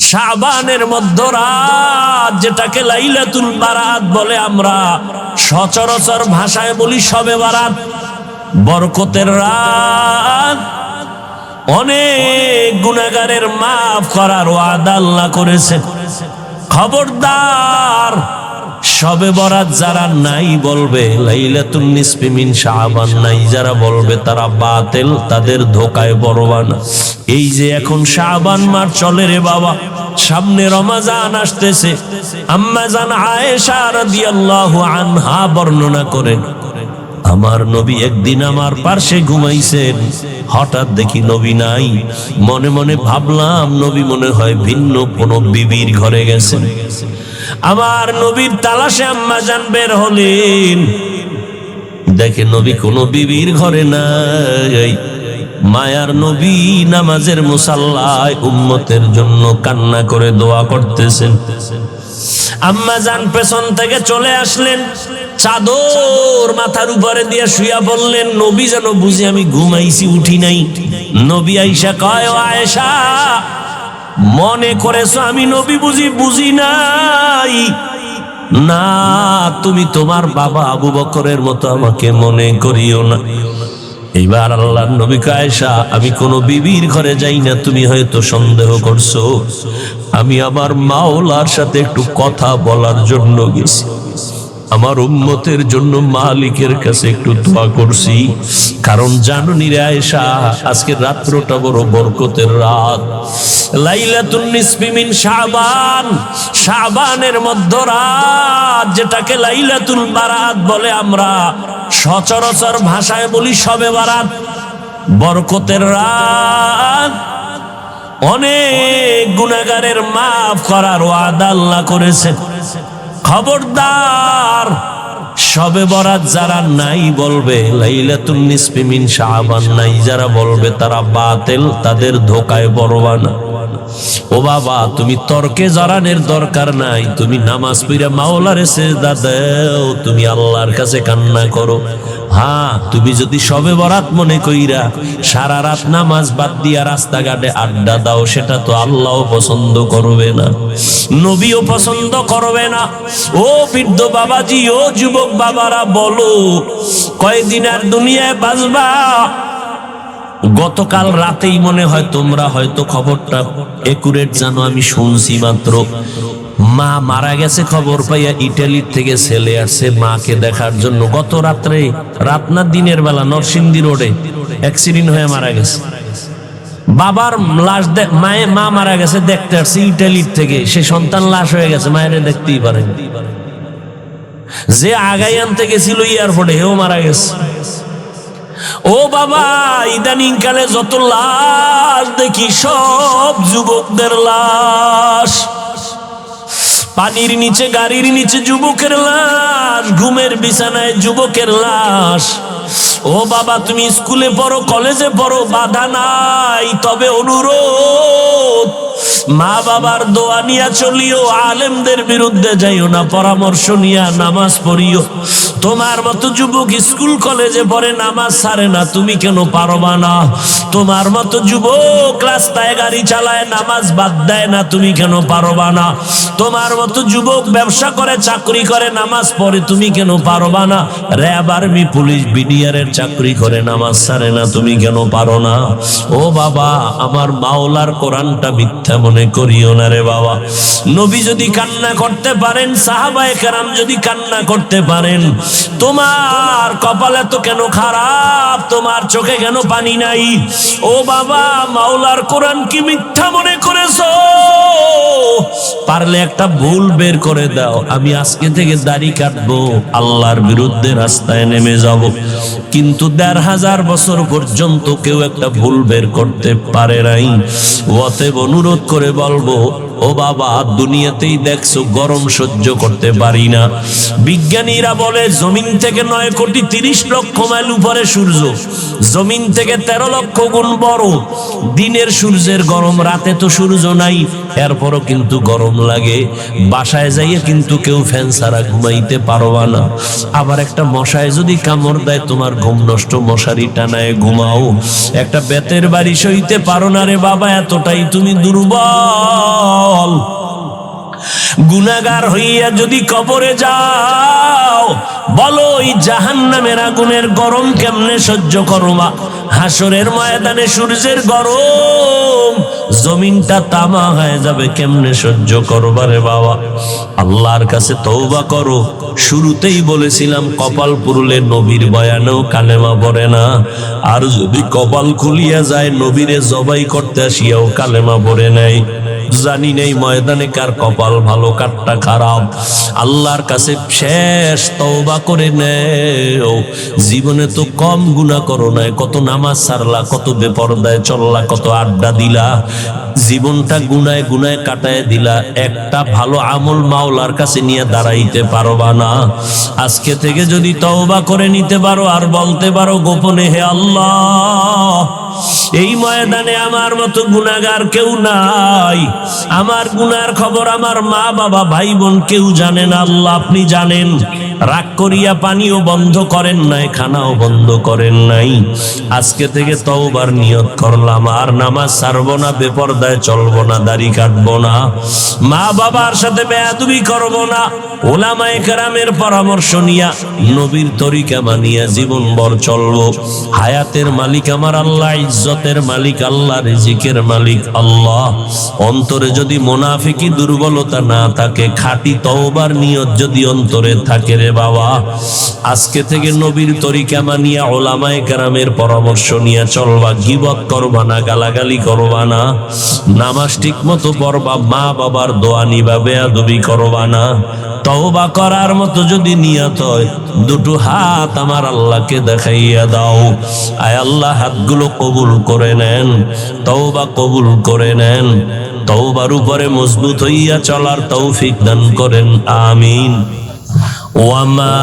শাবানের মধ্যরাত, যেটাকে লাইলাতুল বারাত বলে, আমরা সচরাচর ভাষায় বলি শবে বারাত, বরকতের রাত। অনেক গুনাহগারের মাফ করার ওয়াদা আল্লাহ করেছেন। খবরদার, শবে বরাত যারা নাই বলবে, লাইলাতুন নিসফি মিন শাবান নাই যারা বলবে, তারা বাতিল, তাদের ধোকায় পড়বা না। এই যে এখন শাবান মাস চলে রে বাবা, সামনে রমজান আসতেছে। আম্মা জান আয়েশা রাদিয়াল্লাহু আনহা বর্ণনা করেন, আমার নবী একদিন আমার পাশে ঘুমাইছেন, হঠাৎ দেখি নবী নাই। মনে মনে ভাবলাম নবী মনে হয় ভিন্ন কোন বিবির ঘরে গেছেন। আমার নবীর তালাশে আম্মা জান বের হলেন, দেখে নবী কোন বিবির ঘরে নাই। মায়ার নবী নামাজের মুসাল্লায় উম্মতের জন্য কান্না করে দোয়া করতেছেন। আম্মা জান পেছন থেকে চলে আসলেন, চাদর মাথার উপরে দিয়ে শুয়া বললেন, নবী যেন বুঝি আমি ঘুমাইছি, উঠি নাই। নবী আয়েশা কয়, ও আয়েশা, মনে করেছো আমি নবী বুঝি নাই? না, তুমি তোমার বাবা আবু বকরের মতো আমাকে মনে করিও না। এইবার আল্লাহর নবী কয়, আয়েশা, আমি কোন বিবির ঘরে যাই না, তুমি হয়তো সন্দেহ করছো। আমি আমার মাওলার সাথে একটু কথা বলার জন্য গেছি, আমার উম্মতের জন্য মালিকের কাছে একটু দোয়া করছি। কারণ জানুনি রে আয়েশা, আজকে রাত্রটা বড় বরকতের রাত, লাইলাতুন নিসফি মিন শাবান, শাবানের মধ্যরাত, যেটাকে লাইলাতুল বারাত বলে, আমরা সচরাচর ভাষায় বলি শবে বারাত, বরকতের রাত। অনেক গুনাহগারের মাফ করার ওয়াদা আল্লাহ করেছেন। খবরদার, শবে বরাত যারা নাই বলবে, লাইলাতুন নিসফি মিন শাবান নাই যারা বলবে, তারা বাতিল, তাদের ধোকায় পড়বা না। ও বাবা, তুমি তর্কে জড়ানোর দরকার নাই, তুমি নামাজ পড়ে মাওলারে সিজদা দাও, তুমি আল্লাহর কাছে কান্না করো। হ্যাঁ, তুমি যদি শবে বরাত মনে কইরা সারা রাত নামাজ বাদ দিয়া রাস্তাঘাটে আড্ডা দাও, সেটা তো আল্লাহও পছন্দ করবে না, নবীও পছন্দ করবে না। ও বৃদ্ধ বাবাজি, ও যুবক বাবারা, বলো কয়দিন আর দুনিয়ায় বাঁচবা? গতকাল রাতেই মনে হয় তোমরা হয়তো খবরটা একুরেট জানো, আমি শুনছি মাত্র, মা মারা গেছে খবর পাইয়া ইটালির থেকে ছেলে আসছে মাকে দেখার জন্য। গত রাত্রে, রাত না দিনের বেলা, নরসিংদী রোডে অ্যাক্সিডেন্ট হয়ে মারা গেছে। বাবার লাশ মা মারা গেছে দেখতে আসছে ইটালির থেকে, সে সন্তান লাশ হয়ে গেছে, মায়ের দেখতেই পারেন। যে আগাই আনতে গেছিল এয়ারপোর্টে, হেও মারা গেছে। ও বাবা, ইদানিং কালে যত লাশ দেখি সব যুবকদের লাশ, পানির নিচে, গাড়ির নিচে যুবকের লাশ, ঘুমের বিছানায় যুবকের লাশ। ও বাবা, তুমি স্কুলে পড়ো, কলেজে পড়ো, বাধা নাই, তবে অনুরোধ, মা বাবার দোয়া নিয়া চলিও, আলেমদের বিরুদ্ধে যাইও না, পরামর্শ নিয়া নামাজ পড়িও। তোমার মতো যুবক স্কুল কলেজে পড়ে, নামাজ ছাড়ে না, তুমি কেন পারবা না? তোমার মতো যুবক রাস্তায় গাড়ি চালায়, নামাজ বাদ দেয় না, তুমি কেন পারবা না? তোমার মতো যুবক ব্যবসা করে, চাকরি করে, নামাজ পড়ে, তুমি কেন পারবা না? র্যাব, আর্মি, পুলিশ, বিডিআরের চাকরি করে, নামাজ ছাড়ে না, তুমি কেন পারো না? ও বাবা, আমার মাওলার কোরআনটা মিথ্যা মনে করিও না রে বাবা। নবী যদি কান্না করতে পারেন, সাহাবায়ে কেরাম যদি কান্না করতে পারেন, তোমার কপালে তো কেন খারাপ? তোমার চোখে কেন পানি নাই? ও বাবা, মাওলার কোরআন কি মিথ্যা মনে করেছো? পারলে একটা ভুল বের করে দাও, আমি আজকে থেকে দাড়ি কাটবো, আল্লাহর বিরুদ্ধে রাস্তায় নেমে যাব। কিন্তু ১৫০০ বছর পর্যন্ত কেউ একটা ভুল বের করতে পারে নাই। অতএব অনুরোধ করে বলবো, ও বাবা, দুনিয়াতেই দেখছো গরম সহ্য করতে পারি না। বিজ্ঞানীরা বলে জমিন থেকে ৯,৩০,০০,০০০ মাইল উপরে সূর্য, জমিন থেকে ১৩ লক্ষ গুণ বড়। দিনের সূর্যের গরম, রাতে তো সূর্য নাই, এরপরও কিন্তু গরম লাগে। বাসায় যাইয়ে কিন্তু কেউ ফ্যান ছাড়া ঘুমাইতে পারবা না। আবার একটা মশায় যদি কামড় দেয়, তোমার ঘুম নষ্ট, মশারি টানায় ঘুমাও। একটা বেতের বাড়ি সইতে পারো না রে বাবা, এতটাই তুমি দুর্বল। গুনাহগার হইয়া যদি কবরে যাও, বলো ওই জাহান্নামের আগুনের গরম কেমনে সহ্য করবা? হাসরের ময়দানে সূর্যের গরম, জমিনটা তামা হয়ে যাবে, কেমনে সহ্য করবা রে বাবা? আল্লাহর কাছে তওবা করো। শুরুতেই বলেছিলাম কপাল পুরুলে নবীর বয়ানেও কালেমা পড়ে না, আর যদি কপাল খুলিয়া যায় নবীরে জবাই করতে আসিয়াও কালেমা পড়ে নাই। জানি নেই ময়দানে কার কপাল ভালো কারটা খারাপ। আল্লাহর কাছে শেষ তওবা করে নেও। জীবনে তো কম গুনাহ করো নাই, কত নামাজ ছাড়লা, কত বেপরদায় চললা, কত আড্ডা দিলা, জীবনটা গুনায় গুনায় কাটায় দিলা। একটা ভালো আমল মাওলার কাছে নিয়ে দাঁড়াইতে পারবা না। আজকে থেকে যদি তওবা করে নিতে পারো আর বলতে পারো গোপনে, হে আল্লাহ, এই ময়দানে আমার মতো গুনাহগার কেউ নাই, আমার গুনার খবর আমার মা বাবা ভাই বোন কেউ জানে না, আল্লাহ আপনি জানেন। রাগ করিয়া পানিও বন্ধ করেন নাই, খানাও বন্ধ করেন নাই। আজকে থেকে তওবার নিয়ত করলাম, আর নামাজ ছাড়বো না, বেপরদায় চলবো না, দাড়ি কাটবো না, মা বাবার সাথে বেয়াদবি করবো না, ওলামায়ে কেরামের পরামর্শ নিয়া নবীর তরিকা মানিয়া জীবনভর চলবো। হায়াতের মালিক আমার আল্লাহ, ইজ্জতের মালিক আল্লাহ, রিজিকের মালিক আল্লাহ। অন্তরে যদি মুনাফিকি দুর্বলতা না থাকে, খাঁটি তওবার নিয়ত যদি অন্তরে থাকে রে বাবা, আজকে থেকে নবীর তরিকা মানিয়া ওলামায়ে কেরামের পরামর্শ নিয়ে চলবা। গীবত করবা না, গালাগালি করবা না, নামাজ ঠিক মতো পড়বা, মা বাবার দোয়া নিবা, বেয়াদবি করবা না। তওবা করার মতো যদি নিয়ত হয়, দুটো হাত আমার আল্লাহকে দেখাইয়া দাও। আয় আল্লাহ, হাতগুলো কবুল করে নেন, তওবা কবুল করে নেন, তওবার উপরে মজবুত হইয়া চলার তৌফিক দান করেন, আমিন। ওয়ামা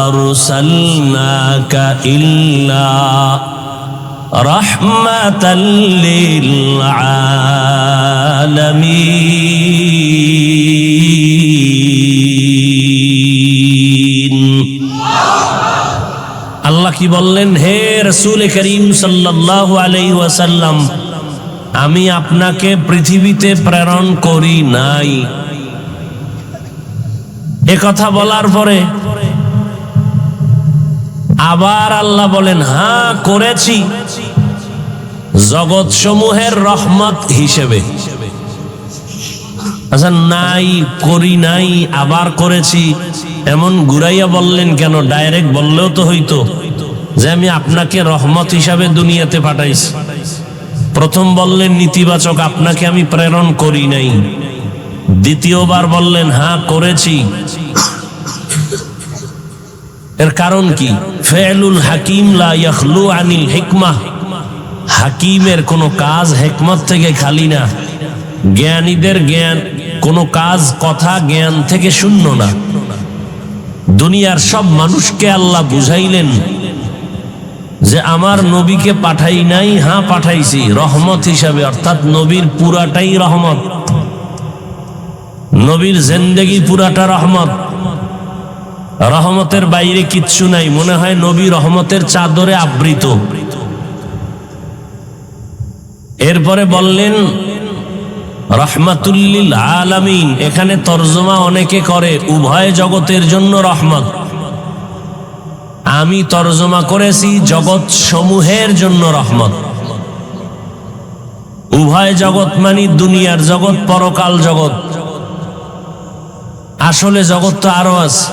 আরসালনাকা ইল্লা রাহমাতাল লিল আলামিন। আল্লাহ কি বললেন? হে রাসূল করিম সাল্লাল্লাহু আলাইহি ওয়াসাল্লাম, আমি আপনাকে পৃথিবীতে প্রেরণ করি নাই। এ কথা বলার পরে আবার আল্লাহ বলেন, হ্যাঁ করেছি, জগৎ সমূহের রহমত হিসেবে। আচ্ছা, নাই করি নাই আবার করেছি, এমন ঘুরাইয়া বললেন কেন? ডাইরেক্ট বললেও তো হইতো যে আমি আপনাকে রহমত হিসাবে দুনিয়াতে পাঠাইছি। প্রথম বললেন নীতিবাচক, আপনাকে আমি প্রেরণ করি নাই। দ্বিতীয়বার বললেন হ্যাঁ করেছি। এর কারণ কি? ফেলুল হাকিম লা ইয়াখলু আনিল হিকমাহ। হাকিমের কোনো কাজ হিকমত থেকে খালি না। জ্ঞানীদের জ্ঞান, কোনো কাজ কথা জ্ঞান থেকে শূন্য না। দুনিয়ার সব মানুষকে আল্লাহ বুঝাইলেন যে আমার নবীকে পাঠাই নাই, হ্যাঁ পাঠাইছি রহমত হিসাবে, অর্থাৎ নবীর পুরাটাই রহমত, নবীর জিন্দেগি পুরাটা রহমত, রহমতের বাইরে কিচ্ছু নাই। মনে হয় নবী রহমতের চাদরে আবৃত। এরপরে বললেন রাহমাতুল লিল আলামিন। এখানে তরজমা অনেকে করে উভয় জগতের জন্য রহমত, আমি তরজমা করেছি জগৎ সমূহের জন্য রহমত। উভয় জগৎ মানে দুনিয়ার জগৎ, পরকাল জগৎ। আসলে জগৎ তো আরো আছে।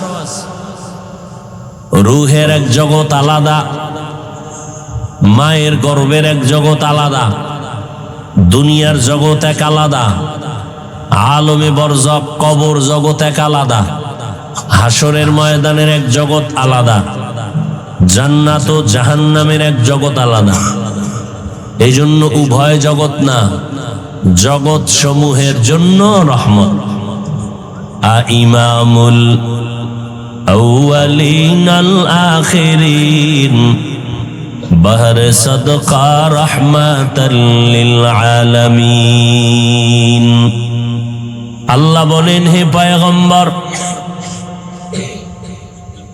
রুহের এক জগৎ আলাদা, মায়ের গর্ভের এক জগৎ আলাদা, দুনিয়ার জগৎ এক আলাদা, আলমে বরজখ কবর জগৎ এক আলাদা, হাসরের ময়দানের এক জগৎ আলাদা, জান্নাত ও জাহান্নামের এক জগৎ আলাদা। এই জন্য উভয় জগৎ না, জগৎ সমূহের জন্য রহমত। ইমামুল আউয়ালিন আল আখিরিন বহর সদকা রাহমাতাল লিল আলামিন। আল্লাহ বলেন, হে পয়গম্বর,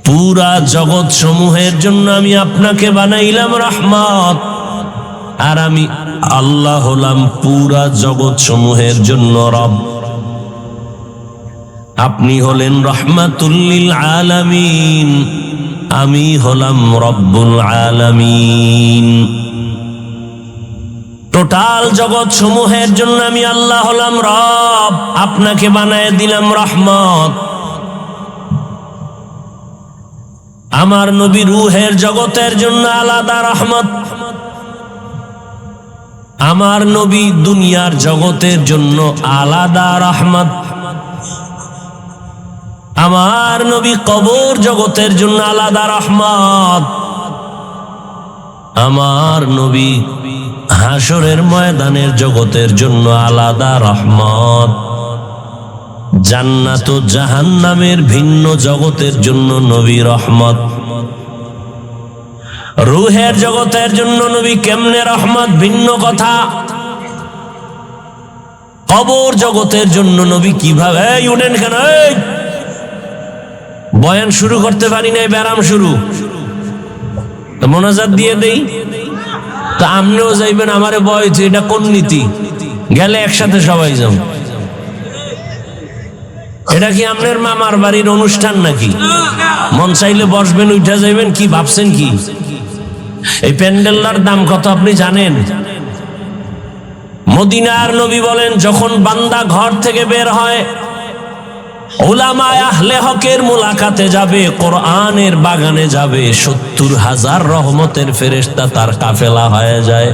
পুরা জগৎ সমূহের জন্য আমি আপনাকে বানাইলাম রহমত, আর আমি আল্লাহ হলাম পুরা জগৎ সমূহের জন্য রব। আপনি হলেন রহমাতুল লিল আলামিন, আমি হলাম রব্বুল আলামিন। টোটাল জগৎ সমূহের জন্য আমি আল্লাহ হলাম রব, আপনাকে বানায় দিলাম রহমত। আমার নবী রূহের জগতের জন্য আলাদা রহমত, আমার নবী দুনিয়ার জগতের জন্য আলাদা রহমত, আমার নবী কবর জগতের জন্য আলাদা রহমত, আমার নবী হাসরের ময়দানের জগতের জন্য আলাদা রহমত, জান্নাত ও জাহান্নামের ভিন্ন জগতের জন্য নবী রহমত। রূহের জগতের জন্য নবী কেমনে রহমত ভিন্ন কথা, কবর জগতের জন্য নবী কিভাবে, উঠেন কেন, বয়ান শুরু করতে পারি নাই, ব্যারাম শুরু, মোনাজাত দিয়ে দেই। তা আপনিও যাইবেন, আমারে বয়, এটা কোন নীতি, গেলে একসাথে সবাই যাও। এটা কি আপনার মামার বাড়ির অনুষ্ঠান নাকি? মন চাইলে বসবেন, উঠা যাইবেন, কি ভাবছেন কি? এই প্যান্ডেলটার দাম কত আপনি জানেন? মদিনার নবী বলেন, যখন বান্দা ঘর থেকে বের হয়, উলামায়ে আহলে হকের মুলাকাতে যাবে, কোরআনের বাগানে যাবে, ৭০,০০০ রহমতের ফেরেশতা তার কাফেলা হয়ে যায়।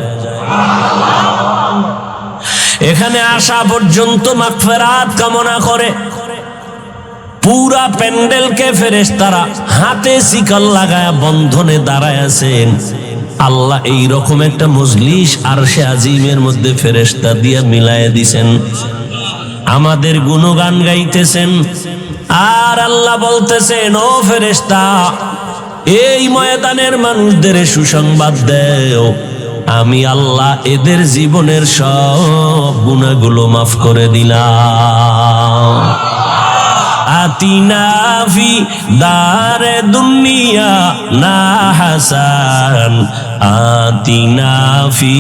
এখানে আসা পর্যন্ত মাগফিরাত কামনা করে পুরা প্যান্ডেলকে ফেরেশতারা হাতে শিকল লাগায়া বন্ধনে দাঁড়ায় আছেন। আল্লাহ এই রকম একটা মজলিস আরশে আজিমের মধ্যে ফেরেশতা দিয়ে মিলায়ে দিছেন, আমাদের গুণগান গাইতেছেন। আর আল্লাহ বলতেছেন, ও ফেরেশতা, এই ময়দানের মানুষদের সুসংবাদ দেও, আমি আল্লাহ এদের জীবনের সব গুনাহগুলো মাফ করে দিলাম। আতিনা ফি দারে দুনিয়া না হাসান, আতিনা ফি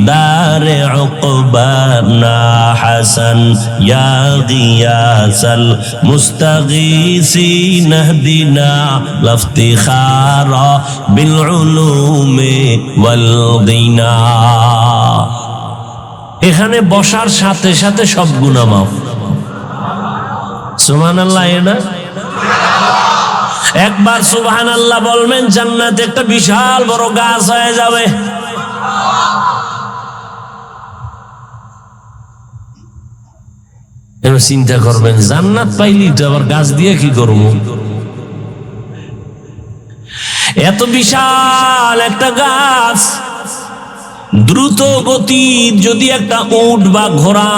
দারে উকবা না হাসান, ইয়া গিয়াসাল মুস্তাগীসিন ইহদিনা লাফতিখারা বিল উলুমি ওয়াল গিনা। এখানে বসার সাথে সাথে সব গুনাহ মাফ। সুবহানাল্লাহ। না একবার সুবহানাল্লাহ বলবেন, জান্নাতে একটা বিশাল বড় গাছ হয়ে যাবে। এবার চিন্তা করবেন, জান্নাত পাইলি তো আবার গাছ দিয়ে কি করবো? এত বিশাল একটা গাছ, দ্রুত গতির যদি একটা উট বা ঘোড়া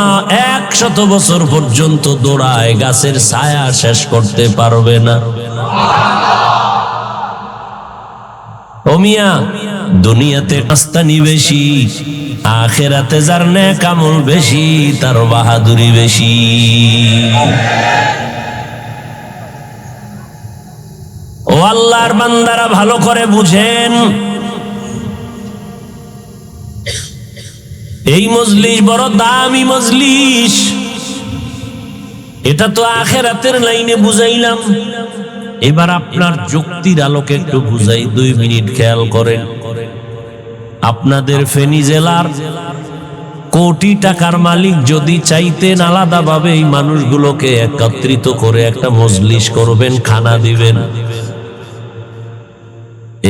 ১০০ বছর পর্যন্ত দৌড়ায়, গাছের ছায়া শেষ করতে পারবে না। ও মিয়া, দুনিয়াতে মাস্তানি বেশি, আখিরাতে যার নেক আমল বেশি, তার বাহাদুরি বেশি। ও আল্লাহর বান্দারা, ভালো করে বুঝেন, এই মজলিস বড় দামি মজলিস। এটা তো আখিরাতের লাইনে বুঝাইলাম, এবার আপনার যুক্তির আলোকে একটু বুঝাই, ২ মিনিট খেয়াল করেন। আপনাদের ফেনী জেলার কোটি টাকার মালিক যদি চাইতেন আলাদাভাবে এই মানুষগুলোকে একত্রিত করে একটা মজলিস করবেন, খানা দিবেন,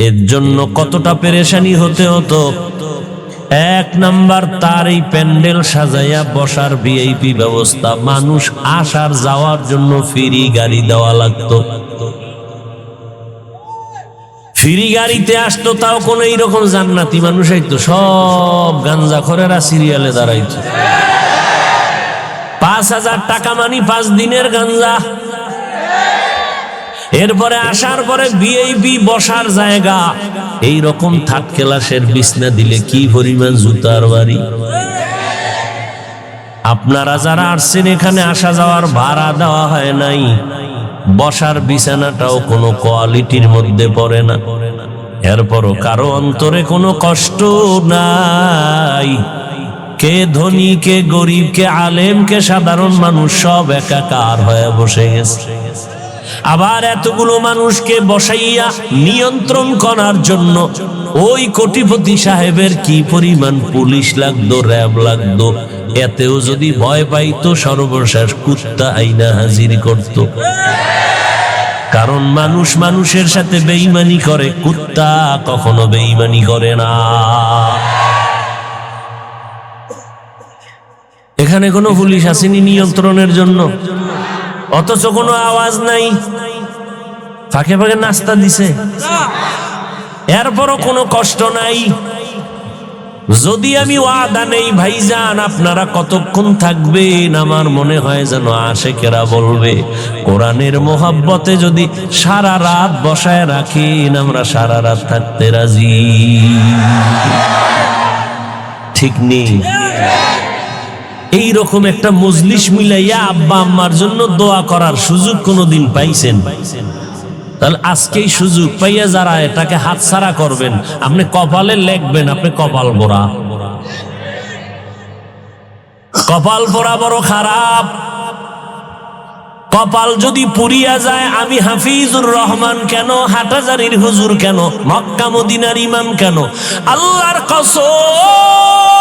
এর জন্য কতটা পেরেশানি হতে হতো। ১ নাম্বার, তার এই প্যান্ডেল সাজাইয়া বসার ভিআইপি ব্যবস্থা, মানুষ আসার যাওয়ার জন্য ফ্রি গাড়ি দেওয়া লাগতো। ফ্রি গাড়িতে আসতো, তাও কোন এইরকম জান্নাতি মানুষ আইতো, সব গাঞ্জাখোরেরা সিরিয়ালে দাঁড়াইতো। ৫,০০০ টাকা মানি ৫ দিনের গাঞ্জা। এরপরে আসার পরে ভিআইপি বসার জায়গা, এই রকম 3rd ক্লাসের বিছনা দিলে কি পরিমাণ জুতার বাড়ি। আপনারা যারা আসছেন, এখানে আসা যাওয়ার ভাড়া দেওয়া হয় নাই, বসার বিছানাটাও কোনো কোয়ালিটির মধ্যে পড়ে না। এরপরও কারো অন্তরে কোনো কষ্ট নাই, কে ধনী, কে গরিব, কে আলেম, কে সাধারণ মানুষ সব একাকার হয়ে বসে গেছে। আবার এতগুলো মানুষকে বসাইয়া নিয়ন্ত্রণ করার জন্য ওই কোটিপতি সাহেবের কি পরিমাণ পুলিশ লাগতো, র্যাব লাগতো। এতেও যদি ভয় পাইতো সর্বশেষ কুত্তা আইনা হাজির করত। কারণ মানুষ মানুষের সাথে বেঈমানি করে, কুত্তা কখনো বেঈমানি করে না। এখানে কোনো পুলিশ আসেনি নিয়ন্ত্রণের জন্য, অথচ কোনো আওয়াজ নাই, ফাঁকে ফাঁকে নাস্তা দিছে, এরপরও কোনো কষ্ট নাই। যদি আমি ওয়াদা নেই ভাইজান আপনারা কতক্ষণ থাকবেন, আমার মনে হয় যেন আশেকেরা বলবে কোরআনের মোহাব্বতে যদি সারা রাত বসায় রাখেন আমরা সারা রাত থাকতে রাজি। ঠিক নেই? এইরকম একটা মজলিস মিলাইয়া আব্বা আম্মার জন্য দোয়া করার সুযোগ কোনোদিন পাইছেন? তাহলে আজকেই সুযোগ পাইয়া যারা এটাকে হাতছাড়া করবেন, আপনি কপালে লেখবেন আপনি কপাল পোড়া। কপাল পোড়া বড় খারাপ। কপাল যদি পুড়িয়া যায়, আমি হাফিজুর রহমান কেন, হাটহাজারীর হুজুর কেন, মক্কা মদিনার ইমাম কেন, আল্লাহর কসম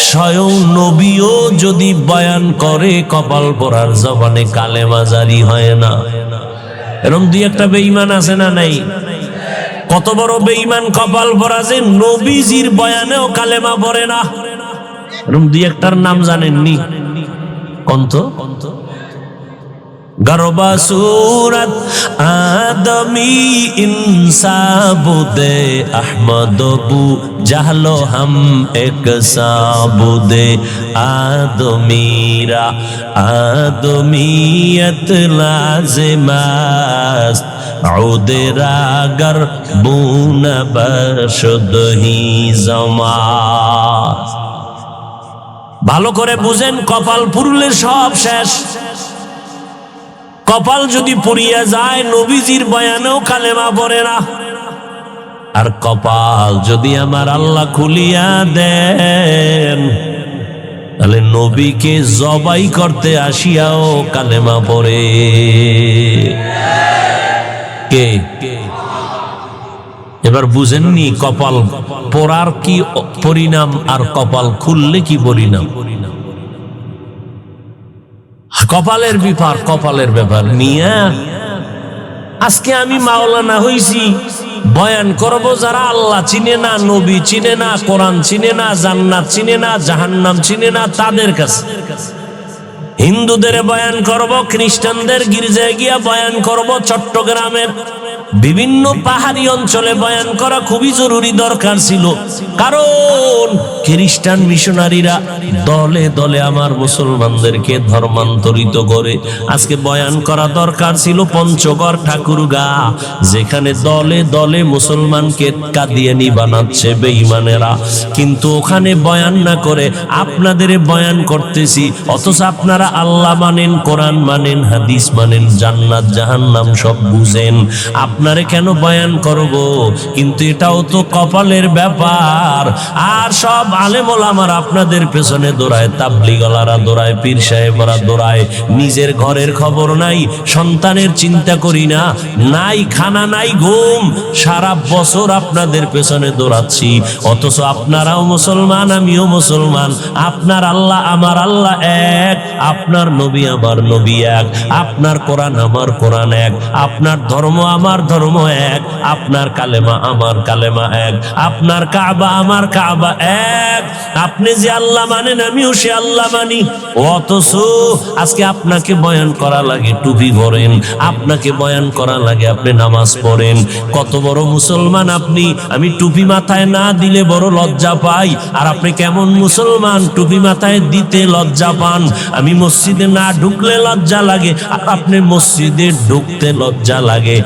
স্বয়ং নবীও যদি বয়ান করে কপাল পোড়ার জবানে কালেমা জারি হয় না। এরকম দুই একটা বেঈমান আছে না নাই? কত বড় বেঈমান কপাল পোড়া যে নবীজির বয়ানেও কালেমা পড়ে না। এরকম দুই একটার নাম জানেননি? কন্ত গরবা সুরত আদমি ইনসাবুদে আহমদবু জাহলো হাম এক সাবুদে আদমিরা আদমিয়ত লাজিমাস উদেরা গর বুনা বশদহি জমাস। ভালো করে বুঝেন, কপাল পুরলে সব শেষ। কপাল যদি পুড়িয়া যায় নবীজির বয়ানেও কালেমা পড়ে না। আর কপাল যদি আমার আল্লাহ খুলিয়া দেন তাহলে নবীকে জবাই করতে আসিয়াও কালেমা পড়ে। কে? এবার বুঝেননি কপাল পোড়ার কি পরিণাম আর কপাল খুললে কি পরিণাম? কপালের ব্যাপার, কপালের ব্যাপার নিয়ে আজকে আমি মাওলানা হইছি, বয়ান করব যারা আল্লাহ চিনে না, নবী চিনে না, কোরআন চিনে না, জান্নাত চিনে না, জাহান্নাম চিনে না, তাদের কাছে। হিন্দুদের বয়ান করব, খ্রিস্টানদের গির্জায় গিয়া বয়ান করব, চট্টগ্রামের বিভিন্ন পাহাড়ি অঞ্চলে বয়ান করা খুবই জরুরি দরকার ছিল। কারণ খ্রিস্টান মিশনারিরা দলে দলে আমার মুসলমানদেরকে ধর্মান্তরিত করে। আজকে বয়ান করা দরকার ছিল পঞ্চগড় ঠাকুরগাঁ, যেখানে দলে দলে মুসলমানকে কাদিয়ানি বানাচ্ছে বেঈমানেরা। কিন্তু ওখানে বয়ান না করে আপনাদের বয়ান করতেছি, অথচ আপনারা আল্লাহ মানেন, কোরআন মানেন, হাদিস মানেন, জান্নাত জাহান্নাম সব বুঝেন। আপনারে কেন বয়ান করব? কিন্তু এটাও তো কপালের ব্যাপার। আর সব আলেম ওলামার আপনাদের পেছনে দৌড়ায়, তাবলীগওয়ালারা দৌড়ায়, পীর সাহেবরা দৌড়ায়। নিজের ঘরের খবর নাই, সন্তানের চিন্তা করি না, নাই খানা নাই ঘুম, সারা বছর আপনাদের পেছনে দৌড়াচ্ছি। অথচ আপনারাও মুসলমান, আমিও মুসলমান, আপনার আল্লাহ আমার আল্লাহ এক, আপনার নবী আমার নবী এক, আপনার কোরআন আমার কোরআন এক, আপনার ধর্ম আমার ধর্ম এক, আপনার কালেমা আমার কালেমা এক, আপনার কাবা আমার কাবা এক। আপনি যে আল্লাহ মানেন আমিও সে আল্লাহ মানি। অথচ আজকে আপনাকে বয়ান করা লাগে টুপি পরেন, আপনাকে বয়ান করা লাগে আপনি নামাজ পড়েন। কত বড় মুসলমান আপনি! আমি টুপি মাথায় না দিলে বড় লজ্জা পাই। আর আপনি কেমন মুসলমান, টুপি মাথায় দিতে লজ্জা পান? আমি মসজিদে না ঢুকলে লজ্জা লাগে, আর আপনি মসজিদে ঢুকতে লজ্জা লাগে।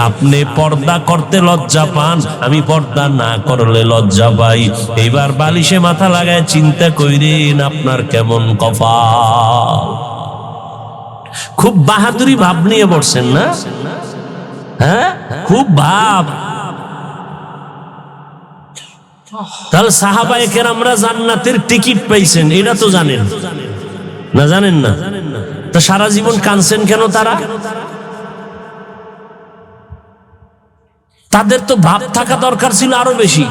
আপনি পর্দা করতে লজ্জা পান, আমি পর্দা না করলে লজ্জা পাই। এইবার বালিশে মাথা লাগায় চিন্তা কইরেন আপনার কেমন কপাল। খুব বাহাদুরি ভাব নিয়ে বসছেন না? হ্যাঁ, খুব ভাব। তাহলে সাহাবায়ে কেরামরা জান্নাতের টিকিট পাইছেন, এটা তো জানেন না? জানেন না? তো সারা জীবন কাঁদছেন কেন তারা? তাদের তো ভাব থাকা দরকার ছিল আরো বেশি।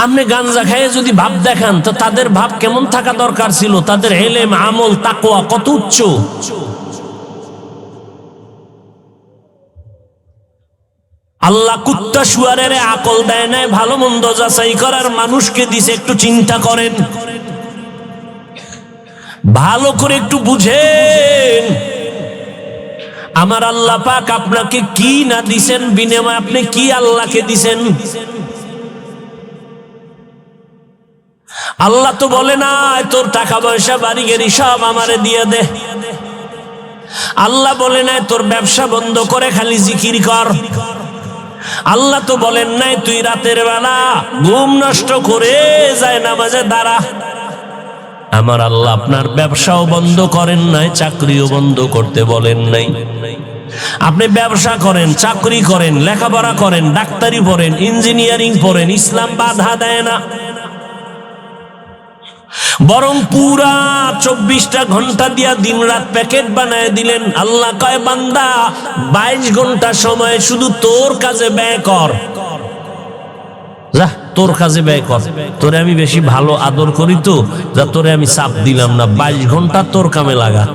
আপনি গাঞ্জা খাইয়ে যদি ভাব দেখান, তো তাদের ভাব কেমন থাকা দরকার ছিল? তাদের ইলম, আমল, তাকওয়া কত উচ্চ। আল্লাহ কুত্তা শুয়ারের আকল দেয় নাই, ভালো মন্দ যাচাই করার মানুষকে দিছে। একটু চিন্তা করেন, ভালো করে একটু বুঝেন। আমার আল্লাহ পাক আপনাকে কি না দিছেন, বিনিময়ে আপনি কি আল্লাহকে দিছেন? আল্লাহ তো বলে না তোর টাকা পয়সা বাড়ি গাড়ি সব আমারে দিয়ে দে। আল্লাহ বলে নাই তোর ব্যবসা বন্ধ করে খালি জিকির কর। আল্লাহ তো বলেন নাই তুই রাতের বেলা ঘুম নষ্ট করে যায় নামাজে দাঁড়া। আমার আল্লাহ আপনার ব্যবসাও বন্ধ করেন নাই, চাকরিও বন্ধ করতে বলেন নাই। আপনি ব্যবসা করেন, চাকরি করেন, লেখাপড়া করেন, ডাক্তারি পড়েন, ইঞ্জিনিয়ারিং পড়েন, ইসলাম বাধা দেয় না। বরং পুরা 24টা ঘন্টা দিয়া দিন রাত প্যাকেট বানায় দিলেন। আল্লাহ কয় বান্দা 22 ঘন্টা সময় শুধু তোর কাজে ব্যয় কর। যা তোর কাজে ব্যয় কর, তোরে আমি বেশি ভালো আদর করি তো, যা তোরে আমি চাপ দিলাম না। 22 ঘন্টা তোর কামে লাগা,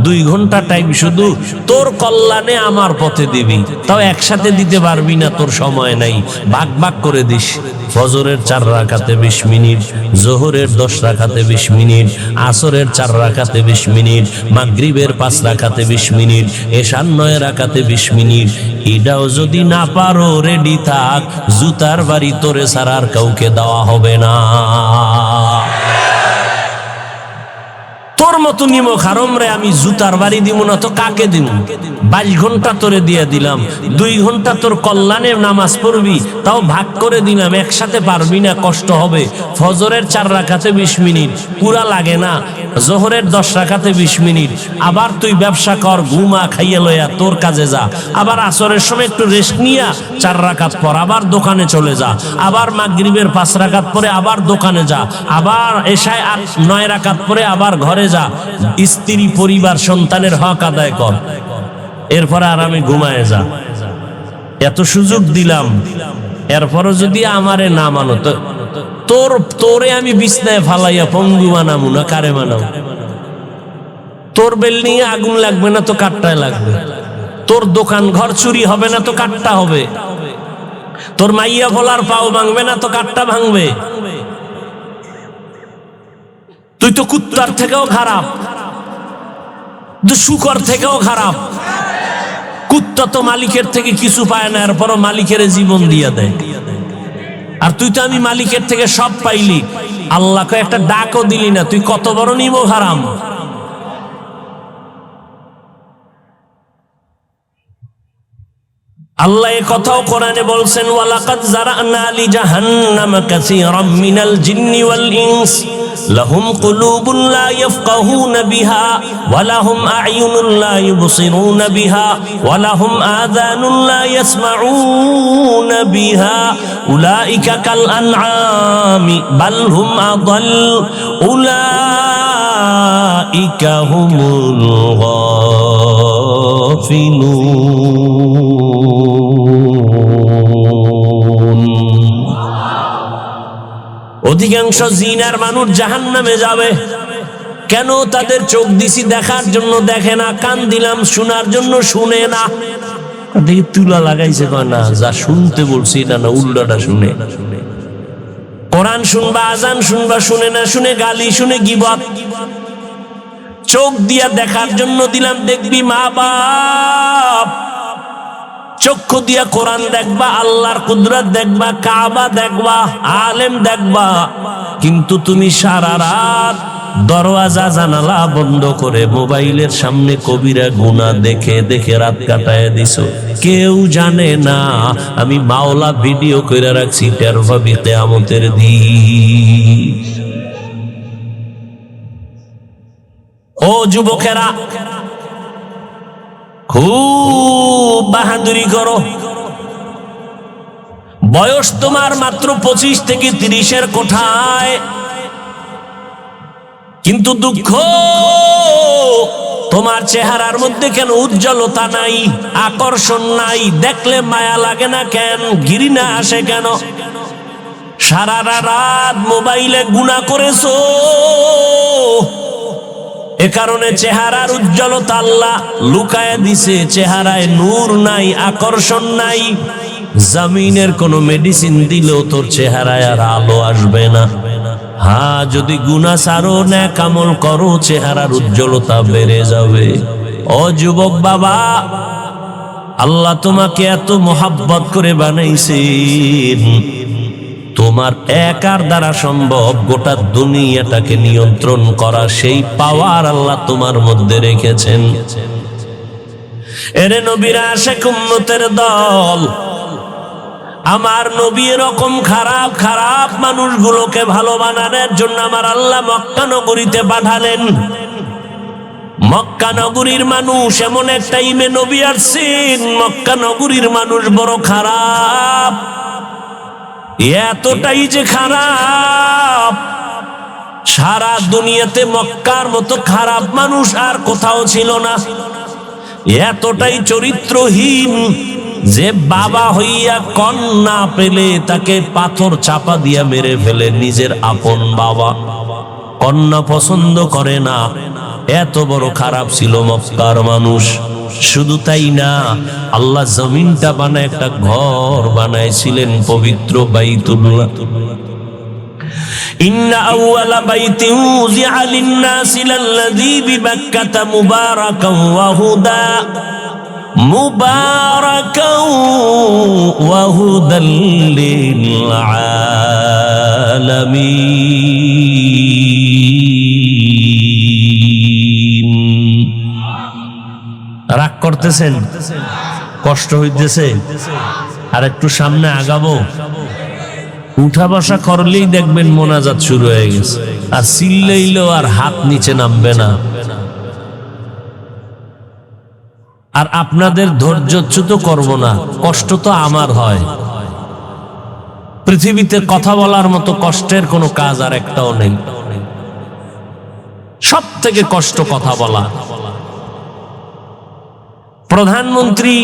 2 ঘন্টা টাইম শুধু তোর কল্যাণে আমার পথে দিবি। তাও একসাথে দিতে পারবি না, তোর সময় নাই, ভাগ ভাগ করে দিস। ফজরের 4 রাকাতে 20 মিনিট, জোহরের 10 রাকাতে 20 মিনিট, আসরের 4 রাকাতে 20 মিনিট, মাগরিবের 5 রাকাতে 20 মিনিট, এশার 9 রাকাতে 20 মিনিট। এটাও যদি না পারো রেডি থাক, জুতার বাড়ি তোরে সারার কাউকে দেওয়া হবে না। তোর মতো নিমক হারাম রে আমি জুতার বাড়ি দিব না তো কাকে দিব? 22 ঘন্টা তোরে দিয়ে দিলাম, 2 ঘন্টা তোর কল্যাণে নামাজ পড়বি, তাও ভাগ করে দিলাম। একসাথে পারবি না, কষ্ট হবে। ফজরের 4 রাকাতে 20 মিনিট পুরা লাগে না, জোহরের 10 রাকাতে 20 মিনিট। আবার তুই ব্যবসা কর, ঘুমা, খাইয়ে লইয়া তোর কাজে যা। আবার আসরের সময় একটু রেস্ট নিয়া 4 রাকাত পর আবার দোকানে চলে যা। আবার মাগরিবের 5 রাকাত পরে আবার দোকানে যা। আবার এশায় 9 রাকাত পরে আবার ঘরে যা। স্ত্রী, পরিবার, সন্তানের হক আদায় কর, এরপরে আরামে ঘুমায় যা। এত সুযোগ দিলাম, এরপরও যদি আমারে না মানো, তো তোরে আমি বিছনায় ফালাইয়া পঙ্গু বানাবো না কারে বানাবো? তোর বিল্ডিং এ আগুন লাগবে না তো কাঠটায় লাগবে। তোর দোকান ঘর চুরি হবে না তো কাঠটা হবে। তোর মাইয়া ফলার পাও ভাঙবে না তো কাঠটা ভাঙবে। তুই তো কুত্তার থেকেও খারাপ, শুকর থেকেও খারাপ। কুত্তা তো মালিকের থেকে কিছু পায় না, এরপরও মালিকের জীবন দিয়ে দেয়। আর তুই তো আমি মালিকের থেকে সব পাইলি, আল্লাহকে একটা ডাকও দিলি না। তুই কত বড় নিমক হারাম। আল্লাহ এই কথাও কোরআনে বলছেন, ওয়ালাকাদ যারানা লি জাহান্নামা কাসীরাম মিনাল জিন্নি ওয়াল ইনস লাহুম কুলুবুন লা ইয়াফকাহুনা বিহা ওয়া লাহুম আ'য়ুনুন লা ইউবসিরুনা বিহা ওয়া লাহুম আযানুন লা ইয়াসমাউনা বিহা উলাইকা কাল আনআমি বাল হুম আযাল উলাইকা হুমুল গাফিলুন। অধিকাংশ জিনার মানুষ জাহান্নামে যাবে। কেন? তাদের চোখ দিছি দেখার জন্য দেখে না, কান দিলাম শোনার জন্য শুনে না। দেখি তুলা লাগাইছে, কয় না যা শুনতে বলছি না, না উল্টাটা শুনে। কোরআন শুনবা, আজান শুনবা, শুনে না, শুনে গালি, শুনে গীবত। চোখ দিয়া দেখার জন্য দিলাম, দেখবি মা বাপ। চক্ষু দিয়া কোরআন দেখবা, আল্লাহর কুদরত দেখবা, কাবা দেখবা, আলেম দেখবা। কিন্তু তুমি সারা রাত দরওয়াজা জানালা বন্ধ করে মোবাইলের সামনে কবিরা গুনাহ দেখে দেখে রাত কাটায় দিছো। কেউ জানে না আমি মাওলা ভিডিও করে রাখছি, টের পাবি কিয়ামতের দিন। ও যুবকেরা, খুব বাহাদুরি করো, বয়স তোমার মাত্র 25 থেকে 30-এর কোঠায়, কিন্তু দুঃখ তোমার চেহারার মধ্যে কেন উজ্জ্বলতা নাই, আকর্ষণ নাই, দেখলে মায়া লাগে না কেন, ঘৃণা আসে কেন? সারা রাত মোবাইলে গুনাহ করেছো, এ কারণে চেহারার উজ্জ্বলতা আল্লাহ লুকায় দিছে, চেহারায় নূর নাই, আকর্ষণ নাই। জমিনের কোন মেডিসিন দিলেও তোর চেহারায় আর আলো আসবে না। হ্যাঁ, যদি গুনাহ ছাড়ো, নেক আমল করো, চেহারার উজ্জ্বলতা বেড়ে যাবে। ও যুবক বাবা, আল্লাহ তোমাকে এত মোহাব্বত করে বানাইছেন, তোমার একার দ্বারা সম্ভব গোটা দুনিয়াটাকে নিয়ন্ত্রণ করা, সেই পাওয়ার আল্লাহ তোমার মধ্যে রেখেছেন। এরে নবীর আশিক উম্মতের দল, আমার নবী এরকম খারাপ খারাপ মানুষগুলোকে ভালো বানানোর জন্য আমার আল্লাহ মক্কা নগরীতে পাঠালেন। মক্কা নগরীর মানুষ এমন এক টাইমে নবী আসছেন, মক্কা নগরীর মানুষ বড় খারাপ, এতটাই যে খারাপ, সারা দুনিয়াতে মক্কার মতো খারাপ মানুষ আর কোথাও ছিল না। এতটাই চরিত্রহীন যে বাবা হইয়া কন্যা পেলে তাকে পাথর চাপা দিয়া মেরে ফেলে, নিজের আপন বাবা, কন্যা পছন্দ করে না, এত বড় খারাপ ছিল মক্কার মানুষ। শুধু তাই না, আল্লাহ জমিনটা বানায় একটা ঘর বানাইছিলেন, পবিত্র বাইতুল্লাহ। ইন্না আউয়ালা বাইতিন উযিআ লিন-নাসি লাল্লাযী বিবাক্কাতা মুবারাকান ওয়া হুদা, মুবারাকান ওয়া হুদাল লিল আলামিন। রাগ করতেছেন? কষ্ট হইতেছে? আর একটু সামনে আগাবো? উঠা বসা করলেই দেখবেন মোনাজাত শুরু হয়ে গেছে, আর চিল্লাইলেও আর হাত নিচে নামবে না। আর আপনাদের ধৈর্যচ্যুত করব না, কষ্ট তো আমার হয়। পৃথিবীতে কথা বলার মতো কষ্টের কোনো কাজ আর একটাও নেই। সব থেকে কষ্ট কথা বলা। প্রধানমন্ত্রী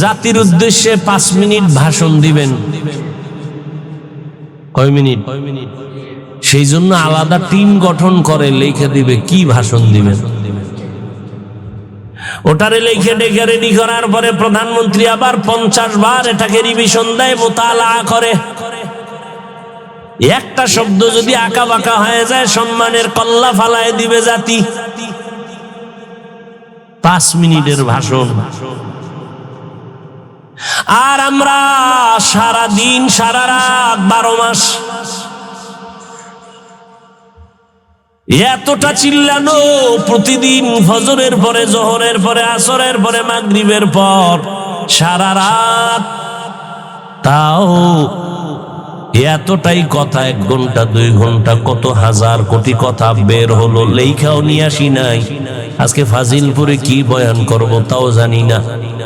জাতির উদ্দেশ্যে 5 মিনিট ভাষণ দিবেন। কয় মিনিট? সেই জন্য আলাদা টিম গঠন করে লিখে দিবে কি ভাষণ দিবেন। ওটারে লিখে ডেকে রেডি করার পরে প্রধানমন্ত্রী আবার 50 বার এটাকে রিভিশন দেয়, মোতালা করে। একটা শব্দ যদি আঁকা বাঁকা হয়ে যায়, সম্মানের কল্লা ফালায় দিবে জাতি। 5 মিনিটের ভাষণ। আর আমরা সারা দিন সারা রাত 12 মাস এতটা চিল্লানো, প্রতিদিন ফজরের পরে, জোহরের পরে, আসরের পরে, মাগরিবের পর সারা রাত, তাও এতটাই কথা, 1 ঘন্টা 2 ঘন্টা কত হাজার কোটি কথা বের হলো, লেখাও নিয়ে আসি নাই। আজকে ফাজিলপুরে কি বয়ান করব তাও জানি না।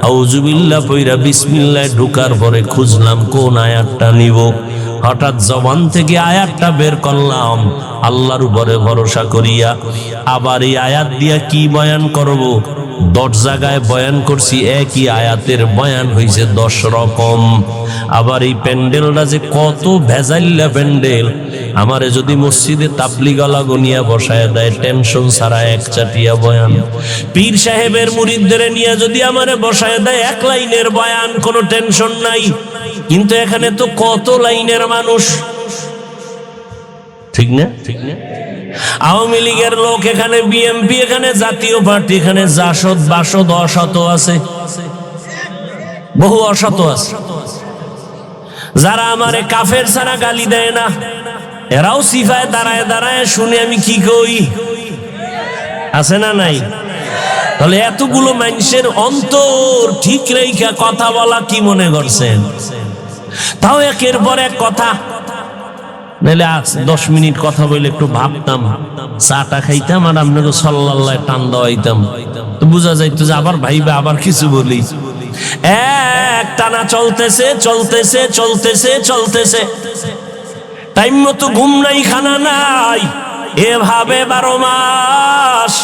আউযুবিল্লাহ পয়রা বিসমিল্লাহ ঢুকার পরে খুঁজলাম কোন আয়াতটা নিব, হঠাৎ জবান থেকে আয়াতটা বের করলাম, আল্লাহর উপরে ভরসা করিয়া। আবার এই আয়াত দিয়া কি বয়ান করব? 10 জায়গায় বয়ান করছি, একই আয়াতের বয়ান হয়েছে 10 রকম। আবার এই প্যান্ডেলটা যে কত ভেজাইল্লা প্যান্ডেল, আমারে যদি মসজিদে তাবলিগওয়ালা গনিয়া বসায় দেয়, টেনশন ছাড়া 1 চাটিয়া বয়ান। পীর সাহেবের মুরিদদের নিয়ে যদি আমারে বসায় দেয় 1 লাইনের বয়ান, কোনো টেনশন নাই। কিন্তু এখানে তো কত লাইনের মানুষ, ঠিক না? আওয়ামী লীগের লোক এখানে, বিএনপি এখানে, জাতীয় পার্টি এখানে, জাসদ বাসদ অসত আছে, বহু অসত আছে। যারা আমারে কাফের ছাড়া গালি দেয় না, এরাও সিফায় দাঁড়ায় দাঁড়ায় শুনে আমি কি কই, আছে না নাই? তাহলে এতগুলো মানুষের অন্তর ঠিক রেখা কথা বলা কি মনে করছেন? তাও একের পর এক কথা। নাহলে 10 মিনিট কথা বলে একটু ভাবতাম, চাটা খাইতাম, আর আপনাকে সাল্লাল্লাহ টান দেওয়াইতাম, তো বোঝা যাইতো যে আবার ভাইবা আবার কিছু বলি। একটানা চলতেছে চলতেছে চলতেছে চলতেছে, টাইম মতো ঘুম নাই, খানা নাই, এভাবে 12 মাস।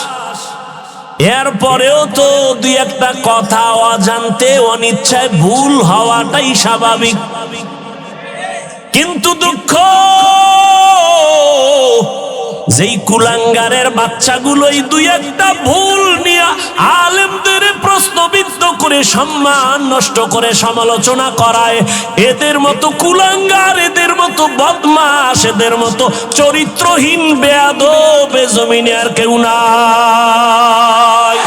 এরপরেও তো দুই একটা কথা অজান্তে অনিচ্ছায় ভুল হওয়াটাই স্বাভাবিক। কিন্তু দুঃখ, যেই কুলাঙ্গারের বাচ্চাগুলোই দুই একটা ভুল নিয়ে আলেমদের প্রশ্নবিদ্ধ করে সম্মান নষ্ট করে সমালোচনা করায়, এদের মতো কুলাঙ্গার, এদের মতো বদমাশ, এদের মতো চরিত্রহীন বেয়াদব এ জমিনে আর কেউ নাই।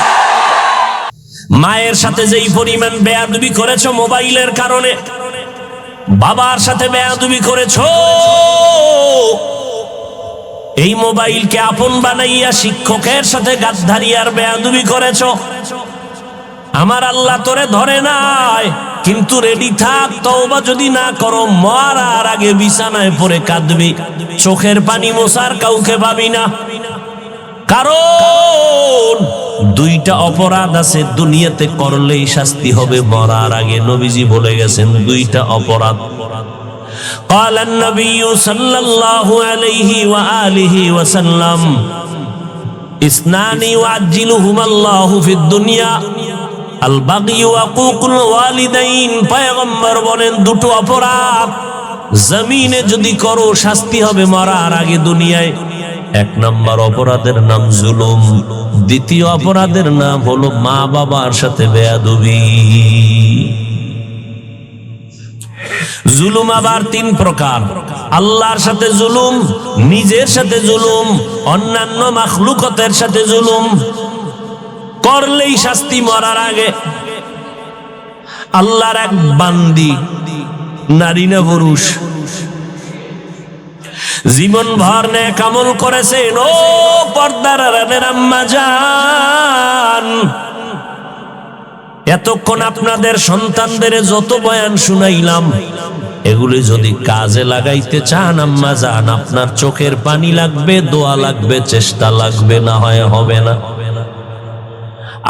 মায়ের সাথে যেই পরিমাণ বেয়াদবি করেছো মোবাইলের কারণে, বাবার সাথে বেয়াদবি করেছো, এই মোবাইলকে আপন বানাইয়া শিক্ষকের সাথে গাদ্দারি আর বেয়াদবি করেছ। আমার আল্লাহ তোরে ধরে নাই, কিন্তু রেডি থাক, তওবা যদি না করো মরার আগে বিছানায় পড়ে কাঁদবি, চোখের পানি মোছার কাউকে পাবি না। কারণ দুইটা অপরাধ আছে দুনিয়াতে করলেই শাস্তি হবে মরার আগে। নবীজি বলে গেছেন দুইটা অপরাধ। قال النبي صلى الله عليه وآله وسلم اثنان يعجلهما الله في الدنيا البغي وعقوق الوالدين। পয়গম্বর বলেন দুটো অপরাধ জমিনে যদি করো শাস্তি হবে মরার আগে দুনিয়ায়। এক নম্বর অপরাধের নাম জুলুম, দ্বিতীয় অপরাধের নাম হলো মা বাবার সাথে বেয়াদবি। জুলুম আবার 3 প্রকার, আল্লাহর সাথে জুলুম, নিজের সাথে জুলুম, অন্যান্য মাখলুকতের সাথে জুলুম করলেই শাস্তি মরার আগে। আল্লাহর এক বান্দি, নারী না পুরুষ, জীবন ভর নেক আমল করেছেন। ও পর্দার আড়ালের আম্মা জান, এতক্ষণ আপনাদের সন্তানদের যত বয়ান শুনাইলাম, এগুলি যদি কাজে লাগাইতে চান আম্মা জান, আপনার চোখের পানি লাগবে, দোয়া লাগবে, চেষ্টা লাগবে, না হয় হবে না।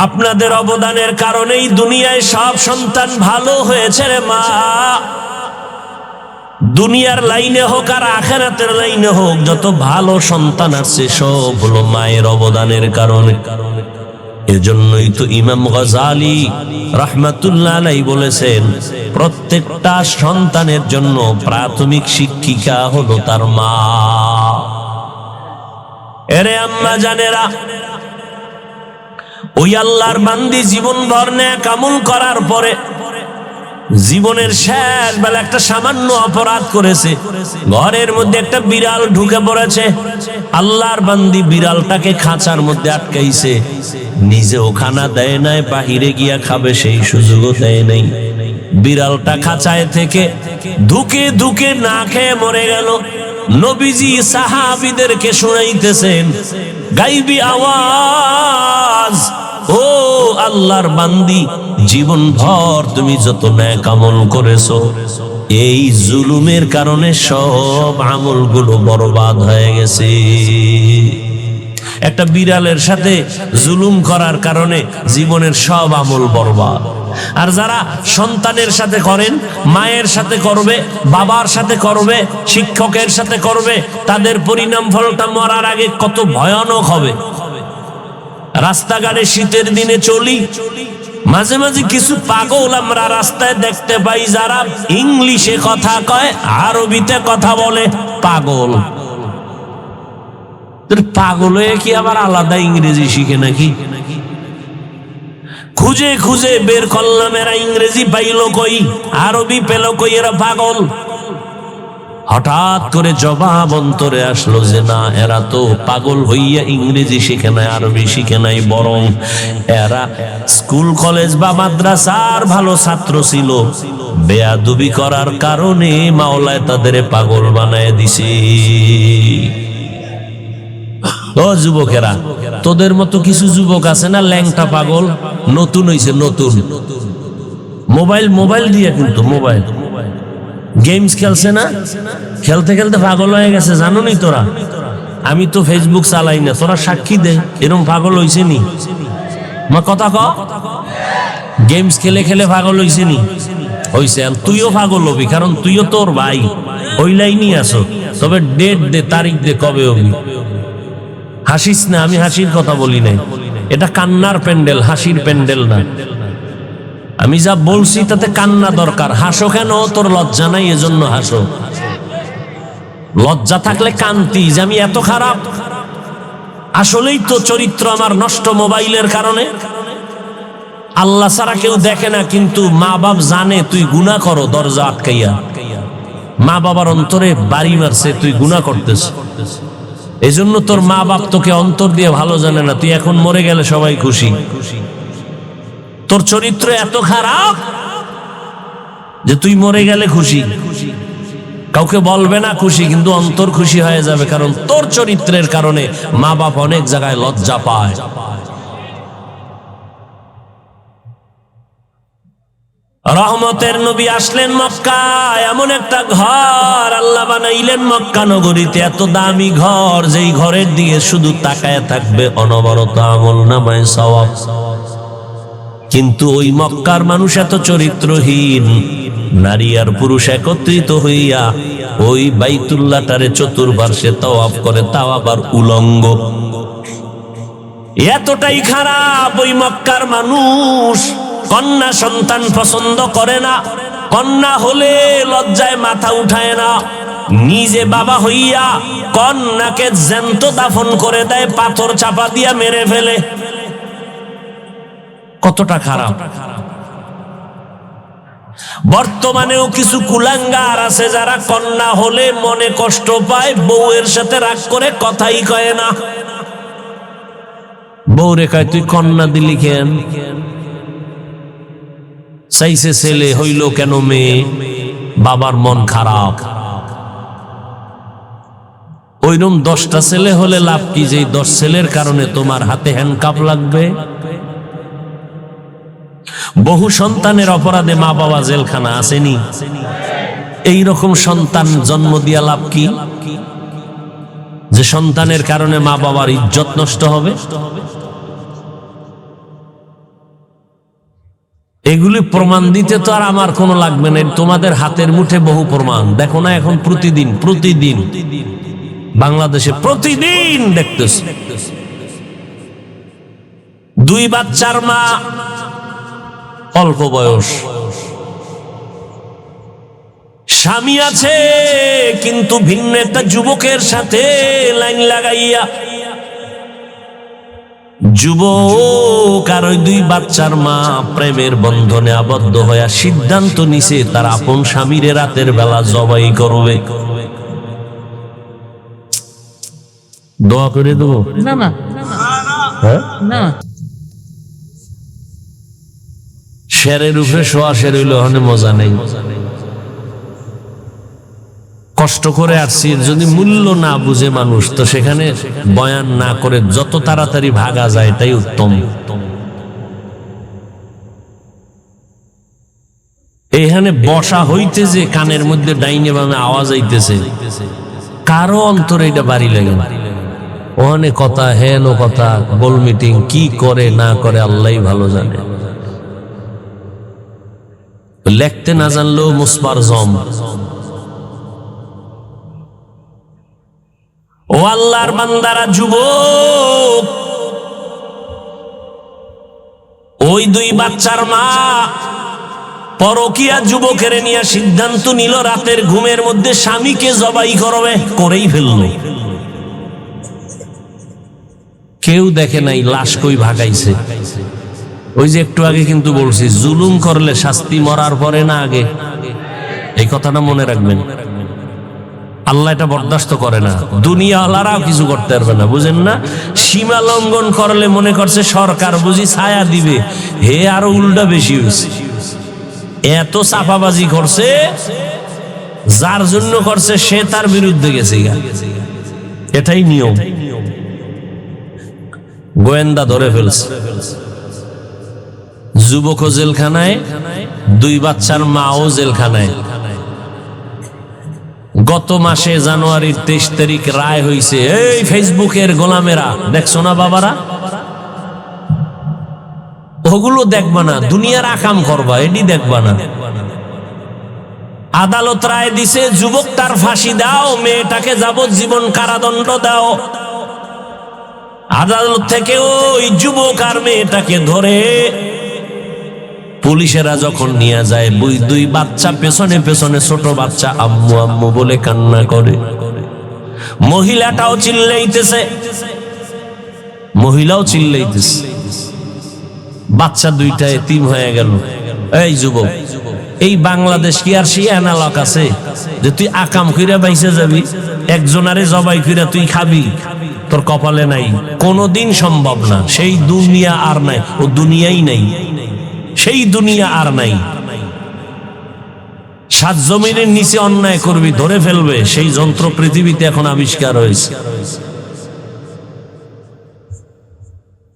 আপনাদের অবদানের কারণেই দুনিয়ায় সব সন্তান ভালো হয়েছে রে মা। দুনিয়ার লাইনে হোক আর আখিরাতের লাইনে হোক, যত ভালো সন্তান আছে সব হলো মায়ের অবদানের কারণে। এজন্যই তো ইমাম গজালি রাহমাতুল্লাহ আলাইহি বলেছেন, প্রত্যেকটা সন্তানের জন্য প্রাথমিক শিক্ষিকা হলো তার মা। এরে আম্মা জানেরা, ওই আল্লাহর বান্দি জীবন ভর নেক আমল করার পরে জীবনের শেষ বেলা একটা সামান্য অপরাধ করেছে, ঘরের মধ্যে একটা বিড়াল ঢুকে পড়েছে। আল্লাহর বান্দি বিড়ালটাকে খাঁচার মধ্যে আটকাইছে, নিজেও খানা দেয় নাই, বাহিরে গিয়া খাবে সেই সুযোগও দেয় নাই। বিড়ালটা খাঁচায় থেকে ধুকে ধুকে না খেয়ে মরে গেল। নবীজি সাহাবীদেরকে শুনাইতেছেন গাইবি আওয়াজ, ও আল্লাহর বান্দি, জীবন ভর তুমি যত নেক আমল করেছো, এই জুলুমের কারণে সব আমলগুলো বরবাদ হয়ে গেছে। একটা বিড়ালের সাথে জুলুম করার কারণে জীবনের সব আমল বরবাদ। আর যারা সন্তানের সাথে করেন, মায়ের সাথে করবে, বাবার সাথে করবে, শিক্ষকের সাথে করবে, তাদের পরিণাম ফলটা মরার আগে কত ভয়ানক হবে। রাস্তাঘাটে শীতের দিনে চলি, মাঝে মাঝে কিছু পাগল আমরা রাস্তায় দেখতে পাই, যারা ইংলিশে কথা কয়, আরবিতে কথা বলে। পাগল পাগল হয়ে কি আবার আলাদা ইংরেজি শিখে নাকি? খুঁজে খুঁজে বের করলাম এরা ইংরেজি পাইল কই, আরবি পেল কই, এরা পাগল। হঠাৎ করে জবাব অন্তরে আসলো যে না, এরা তো পাগল হইয়া ইংরেজি শিখে নাই, আরবি শিখে নাই, বরং এরা স্কুল কলেজ বা মাদ্রাসার ভালো ছাত্র ছিল, বেয়াদবি করার কারণে মাওলায় তাদের পাগল বানায় দিছে। ও যুবকেরা, তোদের মতো কিছু যুবক আছে না ল্যাংটা পাগল, নতুন হইছে, নতুন মোবাইল দিয়ে, কিন্তু মোবাইল গেমস খেলছে না, খেলতে খেলতে পাগল হয়ে গেছে। জানো নি তোরা? আমি তো ফেসবুক চালাই না, তোরা সাক্ষী দে, এরকম পাগল হইছে নি? মা কথা ক, গেমস খেলে খেলে পাগল হইছে নি? হইছে, তুইও পাগল হবি, কারণ তুইও তোর ভাই ওই লাইনই আছো। তবে ডেট দে, তারিখ দে, কবে হবি। হাসিস না, আমি হাসির কথা বলি নাই, এটা কান্নার প্যান্ডেল, হাসির প্যান্ডেল না। আমি যা বলছি তাতে কান্না দরকার। হাসো কেন? তোর লজ্জা নাই এজন্য হাসো। লজ্জা থাকলে কান্তি যে আমি এত খারাপ। আসলেই তো চরিত্র আমার নষ্ট মোবাইলের কারণে। আল্লাহ ছাড়া কেউ দেখে না, কিন্তু মা বাপ জানে তুই গুনাহ করো দরজা আটকাইয়া। মা বাবার অন্তরে বাড়ি মারছে, তুই গুনাহ করতেছ। এই জন্য তোর মা বাপ তোকে অন্তর দিয়ে ভালো জানে না। তুই এখন মরে গেলে সবাই খুশি। তোর চরিত্র এত খারাপ যে তুই মরে গেলে খুশি, কাউকে বলবে না খুশি, কিন্তু অন্তর খুশি হয়ে যাবে, কারণ তোর চরিত্রের কারণে মা বাপ অনেক জায়গায় লজ্জা পায়। রহমতের নবী আসলেন মক্কায়, এমন একটা ঘর আল্লাহ বানাইলেন মক্কা নগরীতে, এত দামি ঘর যেই ঘরের দিকে শুধু তাকায় থাকবে অনবরত আমলনামায় সওয়াব। কিন্তু ওই মক্কার মানুষ এত চরিত্রহীন, নারী আর পুরুষ একত্রিত হইয়া ওই বাইতুল্লাহটারে চতুর্পার্শ্বে তাওয়াফ করে, তাও আবার উলঙ্গ। এতটাই খারাপ ওই মক্কার মানুষ। কন্যা সন্তান পছন্দ করে না, কন্যা হলে লজ্জায় মাথা উঠায় না। নিজে বাবা হইয়া কন্যাকে জ্যান্ত দাফন করে দেয়, পাথর চাপা দিয়া মেরে ফেলে। কতটা খারাপ। বর্তমানেও কিছু কুলাঙ্গার আছে যারা কন্যা হলে মনে কষ্ট পায়, বউয়ের সাথে রাগ করে কথাই কয় না। বউ রেখায় তুই কন্যা দিলি কেন? চাইছে ছেলে, হইল কেন মেয়ে? বাবার মন খারাপ। ওইরকম 10টা ছেলে হলে লাভ কি, যে 10 ছেলের কারণে তোমার হাতে হ্যান্ডকাপ লাগবে? বহু সন্তানের অপরাধে মা বাবা জেলখানা আসেনি? এই রকম সন্তান জন্ম দিয়া লাভ কি, যে সন্তানের কারণে মা বাবার ইজ্জত নষ্ট হবে? এগুলি প্রমাণ দিতে তো আর আমার কোনো লাগবে না, তোমাদের হাতের মুঠে বহু প্রমাণ। দেখো না এখন প্রতিদিন বাংলাদেশে প্রতিদিন দেখতেছি 2 বাচ্চার মা, অল্প বয়স, স্বামী আছে কিন্তু ভিন্ন একটা যুবকের সাথে লাইন লাগাইয়া। যুবক আর ওই 2 বাচ্চার মা প্রেমের বন্ধনে আবদ্ধ হইয়া সিদ্ধান্ত নিছে তার আপন স্বামীরে রাতের বেলা জবাই করবে। দোয়া করে দেবো না? না, না। শেরের উপরে শোয়া শের হইলে ওখানে মজা নেই। কষ্ট করে আসছি, যদি মূল্য না বুঝে মানুষ, তো সেখানে বয়ান না করে যত তাড়াতাড়ি ভাগা যায় তাই উত্তম। এখানে বসা হইতে যে কানের মধ্যে ডাইনে বামে আওয়াজ আইতেছে, কারো অন্তরে এটা বাড়ি লাগে না। ওখানে কথা হেন ও কথা, গোল মিটিং কি করে না করে আল্লাহই ভালো জানে। লেখতে না জানলেও মুসপার জম। ও আল্লাহর বান্দারা, যুবক ওই 2 বাচ্চার মা পরকিয়া যুবকের নিয়ে সিদ্ধান্ত নিল রাতের ঘুমের মধ্যে স্বামীকে জবাই করবে, করেই ফেলল। কেউ দেখে নাই লাশ কই ভাগাইছে। ওই যে একটু আগে কিন্তু বলছি, জুলুম করলে শাস্তি মরার পরে না আগে। এই কথাটা মনে রাখবেন। আল্লাহ এটা বরদাস্ত করে না, দুনিয়াওয়ালারাও কিছু করতে পারবে না, বুঝেন না? সীমা লঙ্ঘন করলে মনে করছে সরকার বুঝি ছায়া দিবে, হে আরো উল্টা বেশি হয়েছে। এত চাপাবাজি করছে, যার জন্য করছে সে তার বিরুদ্ধে গেছে। এটাই নিয়ম। গোয়েন্দা ধরে ফেলছে, যুবকও জেলখানায়, 2 বাচ্চার মাও জেলখানায়। গত মাসে জানুয়ারির 23 তারিখ রায় হইছে। এই ফেসবুকের গোলামেরা, দেখছো না বাবারা? ওগুলো দেখবা না, দুনিয়ার আকাম করবা, এটি দেখবা না। আদালত রায় দিছে যুবকটার ফাঁসি দাও, মেয়েটাকে যাবজ্জীবন কারাদণ্ড দাও। আদালত থেকে ওই যুবক আর মেয়েটাকে ধরে পুলিশেরা যখন নিয়ে যায়, দুই বাচ্চা পেছনে পেছনে, ছোট বাচ্চা আম্মু আম্মু বলে কান্না করে। মহিলাটাও চিল্লাইতেছে, মহিলাও চিল্লাইতেছে। বাচ্চা দুইটা এতিম হয়ে গেল। এই যুবক, এই বাংলাদেশ কি আর সে অ্যানালগ আছে যে তুই আকাম কইরা বাইসে যাবি, একজনারে জবাই কইরা তুই খাবি? তোর কপালে নাই, কোনদিন সম্ভব না। সেই দুনিয়া আর নাই, ও দুনিয়াই নাই, সেই দুনিয়া আর নাই। সাত জমিনের নিচে অন্যায় করবি, ধরে ফেলবে, সেই যন্ত্র পৃথিবীতে এখন আবিষ্কার হয়েছে।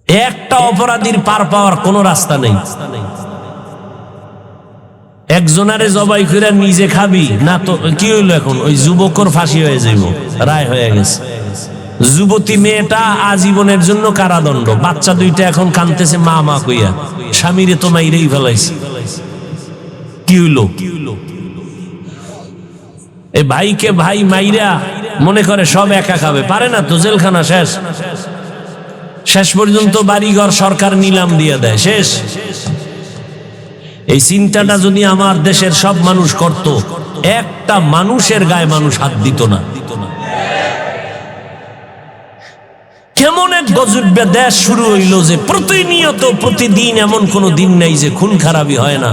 একটা অপরাধীর পার পাওয়ার কোন রাস্তা নেই। একজনারে জবাই করে নিজে খাবি না তো কি হইলো? এখন ওই যুবকর ফাঁসি হয়ে যাইব, রায় হয়ে গেছে। যুবতী মেয়েটা আজীবনের জন্য কারাদণ্ড। বাচ্চা দুইটা এখন কাঁদতেছে মা মা কইয়া, স্বামীরে তো মাইরেই ফেলাইছে। কি হইলো? এই ভাইকে ভাই মাইরা মনে করে সব একা খাবে, পারে না তো, জেলখানা শেষ। শেষ পর্যন্ত বাড়িঘর সরকার নিলাম দিয়ে দেয়, শেষ। এই চিন্তাটা যদি আমার দেশের সব মানুষ করত, একটা মানুষের গায়ে মানুষ হাত দিত না। কেমন এক গজব দেশ শুরু হইল যে প্রতিনিয়ত প্রতিদিন এমন কোন দিন নাই যে খুন খারাপি হয় না।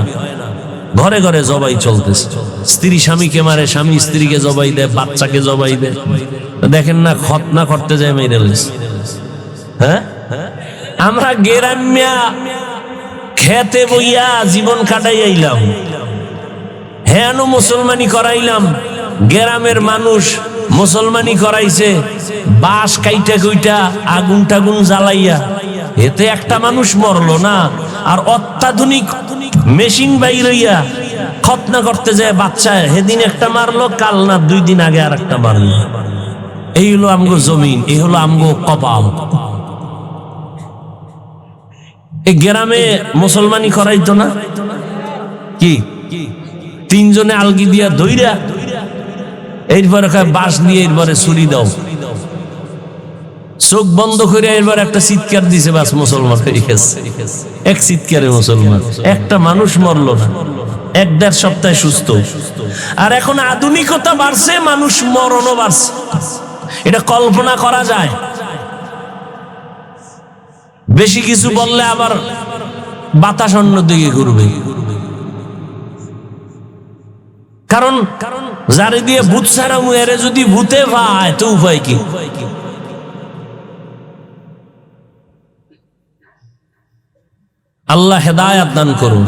ঘরে ঘরে জবাই চলতেছে। স্ত্রী স্বামীকে মারে, স্বামী স্ত্রীকে জবাই দেয়, বাচ্চাকে জবাই দেয়। দেখেন না, খতনা করতে যায় মেরে লেছে। হ্যাঁ, আমরা গেরামিয়া খেতে বইয়া জীবন কাটাই আইলাম, হ্যাঁ মুসলমানি করাইলাম। গ্রামের মানুষ মুসলমানি করাইছে, বাঁশ কাইটা কইটা আগুন টাগুন জ্বালাইয়া, এতে একটা মানুষ মরলো না। আর অত্যাধুনিক মেশিন বাইরইয়া খতনা করতে যায় বাচ্চা, সেদিন একটা মারলো, কাল না 2 দিন আগে আর একটা মারলো। এই হলো আমগো জমিন, এই হলো আমগো কপাল। এই গ্রামে মুসলমানি করাইতো না কি? 3 জনে আলগি দিয়া ধইরা, এরপরে বাঁশ দিয়ে এরপরে ছুরি দাও, চোখ বন্ধ করে এরপর একটা চিৎকার দিছে, বাস মুসলমান হয়ে গেছে। এক চিৎকারে মুসলমান, একটা মানুষ মরলো না, 1-1.5 সপ্তাহে সুস্থ। আর এখন আধুনিকতা বাড়ছে, মানুষ মরণও বাড়ছে। এটা কল্পনা করা যায়। বেশি কিছু বললে আবার বাতাস অন্য দিকে ঘুরবে। কারণ যারে দিয়ে ভূত ছাড়ামু, এরে যদি ভূতে পায় তো উপায় কি? আল্লাহ হেদায়াত দান করুন।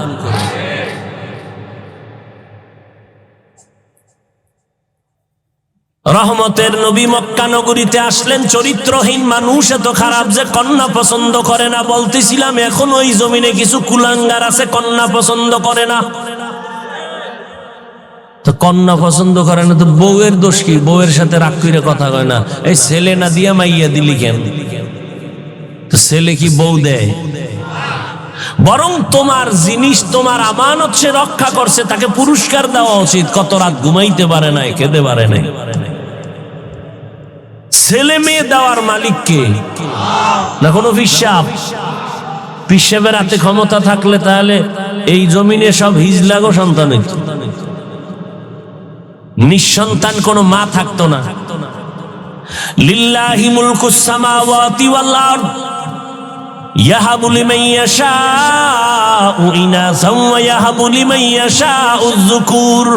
রহমতের নবী মক্কা নগরীতে আসলেন। চরিত্রহীন মানুষ এত খারাপ যে কন্যা পছন্দ করে না। বলতেছিলাম এখন ওই জমিনে কিছু কুলাঙ্গার আছে, কন্যা পছন্দ করে না। তো কন্যা পছন্দ করে না তো বউয়ের দোষ কি? বউয়ের সাথে রাগ করে কথা কয় না। এই ছেলে না দিয়া মাইয়া দিলি কেন? তো ছেলে কি বউ দেয়? বরং তোমার জিনিস, তোমার আমানত সে রক্ষা করছে, তাকে পুরস্কার দেওয়া উচিত। কত রাত ঘুমাইতে পারে নাই, খেতে পারে নাই। ছেলে মেয়ে দেওয়ার মালিক কে? না কোনো পিসাব? পিসাবের হাতে ক্ষমতা থাকলে তাহলে এই জমিনে সব হিজলাগো সন্তান হইত, নিঃসন্তান কোনো মা থাকতো না। লিল্লাহি মুলকুস সামাওয়াতি ওয়াল আরদ ইয়াহাবু লিমান ইয়াশাউ ইনাসান ওয়া ইয়াহাবু লিমান ইয়াশাউ যুকুর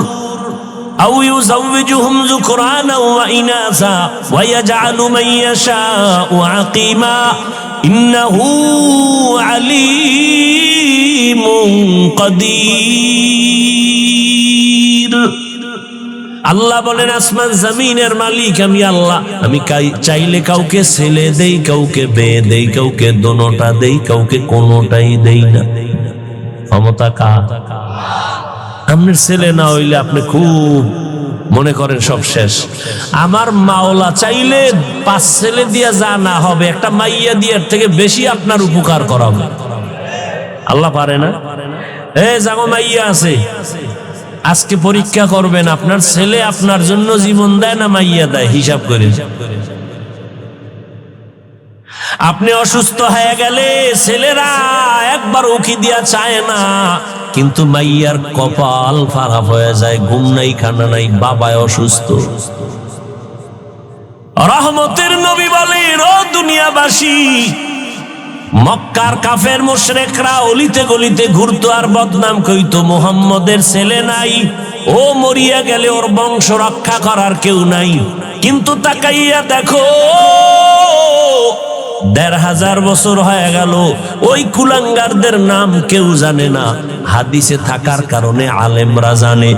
আও ইউযাওয়িজুহুম যুকরানা ওয়া ইনাসা ওয়া ইয়াজআলু মান ইয়াশাউ আকিমা ইন্নাহু আলীমুন কাদির। আল্লাহ বলেন, আসমান জমিনের মালিক আমি আল্লাহ। আমি চাইলে কাউকে ছেলে দেই, কাউকে মেয়ে দেই, কাউকে দোনোটা দেই, কাউকে কোনোটাই দেই না। ক্ষমতা কার? আপনার ছেলে না হইলে আপনি খুব মনে করেন সব শেষ। আমার মাওলা চাইলে 5 ছেলে দিয়া যা না হবে, একটা মাইয়া দিয়ার থেকে বেশি আপনার উপকার করাবে। আল্লাহ পারে না? জাগো মাইয়া আছে, আজকে পরীক্ষা করবেন, আপনার ছেলে আপনার জন্য জীবন দেয় না মাইয়া দেয়, হিসাব করে। আপনি অসুস্থ হয়ে গেলে ছেলেরা একবার উকি দিয়া চায় না, কিন্তু মাইয়ার কপাল খারাপ হয়ে যায়, ঘুম নাই খানা নাই, বাবায় অসুস্থ। রহমতের নবী বলেন, ও দুনিয়াবাসী, মক্কার কাফের মুশরিকরা অলিতে গলিতে ঘুরতো আর বদনাম কইতো, মুহাম্মদের ছেলে নাই, ও মরিয়া গেলে ওর বংশ রক্ষা করার কেউ নাই। কিন্তু তাকাইয়া দেখো, ১৫০০ বছর হয়ে গেল, ওই কুলাঙ্গারদের নাম কেউ জানে না, হাদিসে থাকার কারণে আলেমরা জানে,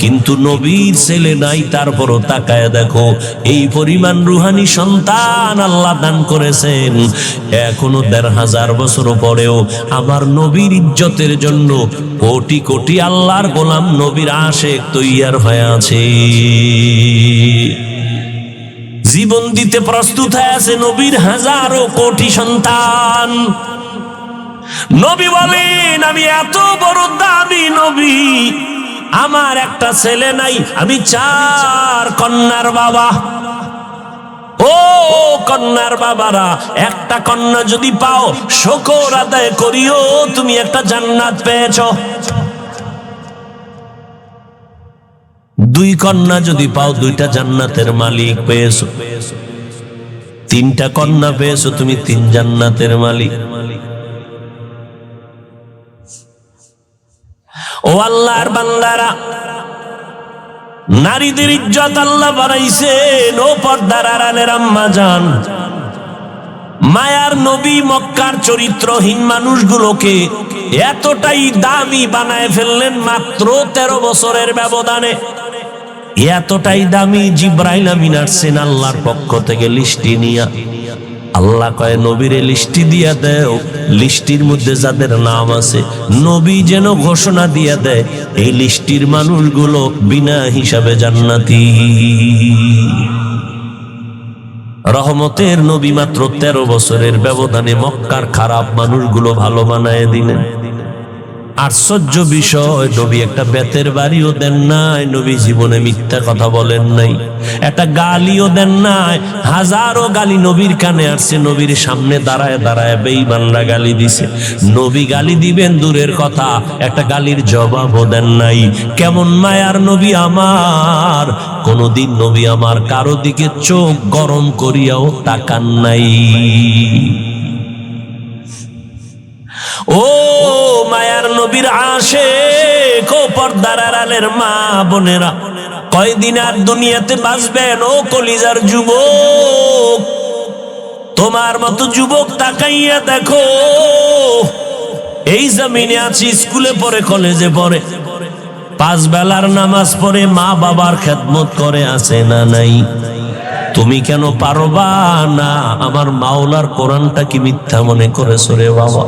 কিন্তু নবীর ছেলে নাই। তারপরও তাকায় দেখো, এই পরিমাণ রুহানি সন্তান আল্লাহ দান করেছেন। এখনো ১৫০০ বছর পরেও আমার নবীর ইজ্জতের জন্য কোটি কোটি আল্লাহর গোলাম নবীর আশিক তৈয়ার হয়ে আছে, জীবন দিতে প্রস্তুত হয়ে আছে নবীর হাজারো কোটি সন্তান। নবী বলেন, আমি এত বড় দামি নবী, আমার একটা ছেলে নাই, আমি 4 কন্যার বাবা। ও কন্যার বাবারা, একটা কন্যা যদি পাও শুকর আদায় করিও, তুমি একটা জান্নাত পেয়েছ। 2 কন্যা যদি পাও, 2টা জান্নাতের মালিক পেয়েছো। 3টা কন্যা পেয়েছো, তুমি 3 জান্নাতের মালিক। ও আল্লাহর বান্দারা, নারীদের ইজ্জত আল্লাহ বাড়াইছেন। ও পর্দার আড়ালের আম্মা জান, মায়ার নবী মক্কার চরিত্রহীন মানুষগুলোকে এতটাই দামি বানায় ফেললেন মাত্র 13 বছরের ব্যবধানে। এতটাই দামি, জিব্রাইল আমিন আসছেন আল্লাহর পক্ষ থেকে লিস্টি নিয়া। আল্লাহ কয়, নবীরে লিস্টি দিয়া দেও, লিস্টির মধ্যে যাদের নাম আছে নবী যেন ঘোষণা দিয়া দেয়, এই লিস্টির মানুষগুলো বিনা হিসাবে জান্নাতি। রহমতের নবী মাত্র 13 বছরের ব্যবধানে মক্কার খারাপ মানুষগুলো ভালো বানায় দিলেন। আশ্চর্য বিষয়, নবী একটা বেতের বাড়িও দেন নাই, নবী জীবনে মিথ্যা কথা বলেন নাই, একটা গালিও দেন নাই। হাজারো গালি নবীর কানে আসছে, নবীর সামনে দাঁড়ায় দাঁড়ায় বেঈমানরা গালি দিছে। নবী গালি দিবেন দূরের কথা, একটা গালির জবাবও দেন নাই। কেমন মায়ার নবী আমার, কোনদিন নবী আমার কারো দিকে চোখ গরম করিয়াও তাকান নাই। ও মায়ার নবীর আশিক, ও পর্দার আড়ালের মা বোনেরা, কয়দিন আর দুনিয়াতে বাঁচবেন? ও কলিজার যুবক, তোমার মতো যুবক তাকাইয়া দেখো, এই জমিনে আছি, স্কুলে পড়ে, কলেজে পড়ে, 5 বেলার নামাজ পড়ে, মা বাবার খেদমত করে, আছে না নাই? তুমি কেন পারবা না? আমার মাওলার কোরআনটা কি মিথ্যা মনে করেছো রে বাবা?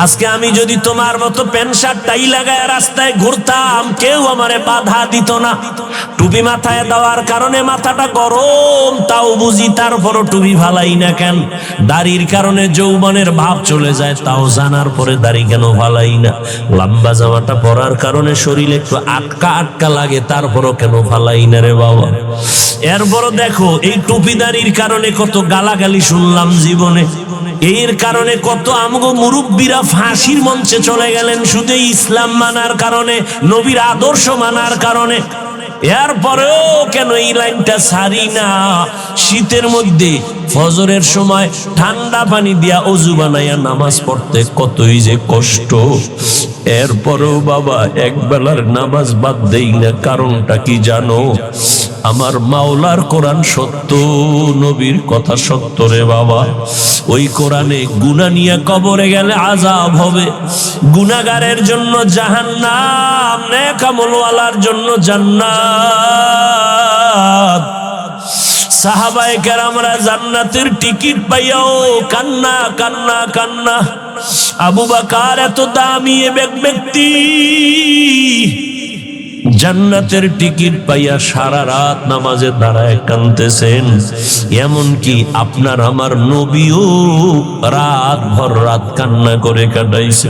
আজকে আমি যদি তোমার মতো প্যান্ট শার্ট টাই লাগায় রাস্তায় ঘুরতাম, কেউ আমারে বাধা দিত না। টুপি মাথায় দেওয়ার কারণে মাথাটা গরম, তাও বুঝি, তারপরও টুপি ফালাই না কেন? দাড়ির কারণে যৌবনের ভাব চলে যায়, তাও জানার পরে দাড়ি কেন ফালাই না? লম্বা জামাটা পরার কারণে শরীরে একটু আটকা আটকা লাগে, তারপরও কেন ফালাই না রে বাবা? এরপরও দেখো, এই টুপি দাড়ির কারণে কত গালাগালি শুনলাম জীবনে। এর কারণে কত আমগো মুরব্বীরা ফাঁসির মঞ্চে চলে গেলেন শুধু ইসলাম মানার কারণে, নবীর আদর্শ মানার কারণে। এরপরেও কেন এই লাইনটা ছাড়ি না? শীতের মধ্যে ফজরের সময় ঠান্ডা পানি দিয়া অজু বানাইয়া নামাজ পড়তে কতই যে কষ্ট। এরপরেও বাবা এক বেলার নামাজ বাদ দেই না। কারণটা কি জানো? আমার মাওলার কোরআন সত্য, নবীর কথা সত্য রে বাবা। ওই কোরআনে গুনাহ নিয়ে কবরে গেলে আযাব হবে, গুনাহগারের জন্য জাহান্নাম, নেক আমলওয়ালার জন্য জান্নাত। সাহাবায়ে কেরামরা জান্নাতের টিকিট পাইয়াও কান্না কান্না কান্না। আবু বকর এত দামি ব্যক্তি, জান্নাতের টিকিট পাইয়া সারা রাত নামাজে দাঁড়ায় কাঁদতেছেন। এমনকি আপনার আমার নবীও রাত ভর রাত কান্না করে কাটাইছে।